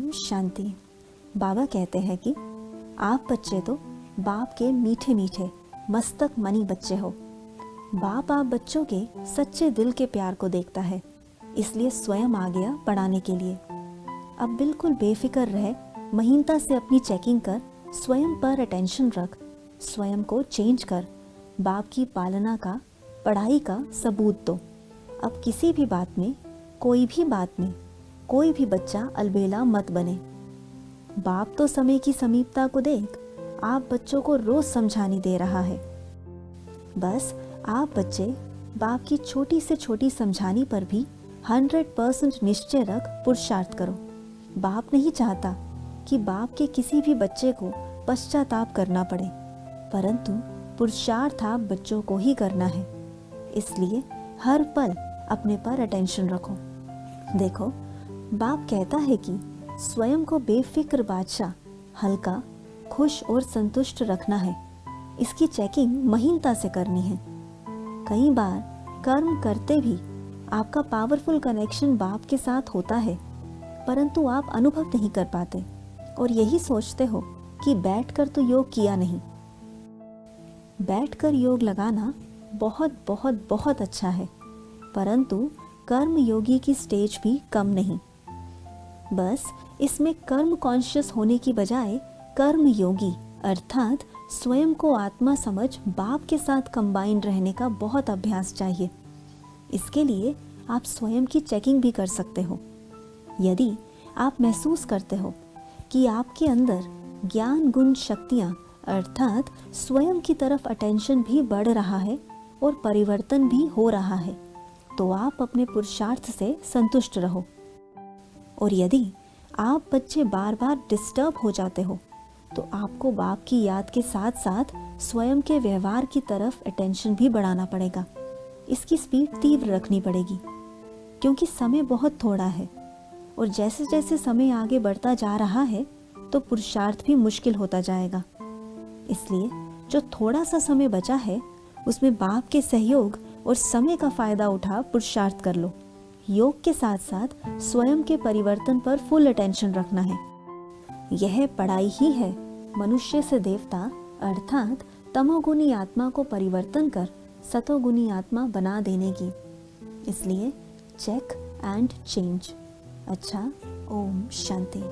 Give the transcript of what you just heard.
ओम शांति। बाबा कहते हैं कि आप बच्चे तो बाप के मीठे मीठे मस्तक मनी बच्चे हो। बाप आप बच्चों के सच्चे दिल के प्यार को देखता है, इसलिए स्वयं आ गया पढ़ाने के लिए। अब बिल्कुल बेफिक्र रहे, महीनता से अपनी चेकिंग कर, स्वयं पर अटेंशन रख, स्वयं को चेंज कर, बाप की पालना का, पढ़ाई का सबूत दो। अब किसी भी बात में, कोई भी बात में, कोई भी बच्चा अलबेला मत बने। बाप तो समय की समीपता को देख आप बच्चों को रोज समझाने दे रहा है। बस आप बच्चे बाप की छोटी से छोटी समझानी पर भी 100% निश्चय रख पुरुषार्थ करो। बाप नहीं चाहता कि बाप के किसी भी बच्चे को पश्चाताप करना पड़े, परंतु पुरुषार्थ आप बच्चों को ही करना है। इसलिए हर पल अपने पर अटेंशन रखो। देखो, बाप कहता है कि स्वयं को बेफिक्र बादशाह, हल्का, खुश और संतुष्ट रखना है। इसकी चेकिंग महीनता से करनी है। कई बार कर्म करते भी आपका पावरफुल कनेक्शन बाप के साथ होता है, परंतु आप अनुभव नहीं कर पाते और यही सोचते हो कि बैठकर तो योग किया नहीं। बैठकर योग लगाना बहुत बहुत बहुत अच्छा है, परंतु कर्म योगी की स्टेज भी कम नहीं। बस इसमें कर्म कॉन्शियस होने की बजाय कर्म योगी अर्थात स्वयं को आत्मा समझ बाप के साथ कंबाइंड रहने का बहुत अभ्यास चाहिए। इसके लिए आप स्वयं की चेकिंग भी कर सकते हो। यदि आप महसूस करते हो कि आपके अंदर ज्ञान गुण शक्तियाँ अर्थात स्वयं की तरफ अटेंशन भी बढ़ रहा है और परिवर्तन भी हो रहा है, तो आप अपने पुरुषार्थ से संतुष्ट रहो। और यदि आप बच्चे बार बार डिस्टर्ब हो जाते हो, तो आपको बाप की याद के साथ साथ स्वयं के व्यवहार की तरफ अटेंशन भी बढ़ाना पड़ेगा। इसकी स्पीड तीव्र रखनी पड़ेगी, क्योंकि समय बहुत थोड़ा है और जैसे जैसे समय आगे बढ़ता जा रहा है तो पुरुषार्थ भी मुश्किल होता जाएगा। इसलिए जो थोड़ा सा समय बचा है उसमें बाप के सहयोग और समय का फायदा उठा पुरुषार्थ कर लो। योग के साथ साथ स्वयं के परिवर्तन पर फुल अटेंशन रखना है। यह पढ़ाई ही है मनुष्य से देवता अर्थात तमोगुनी आत्मा को परिवर्तन कर सतोगुनी आत्मा बना देने की। इसलिए चेक एंड चेंज। अच्छा, ओम शांति।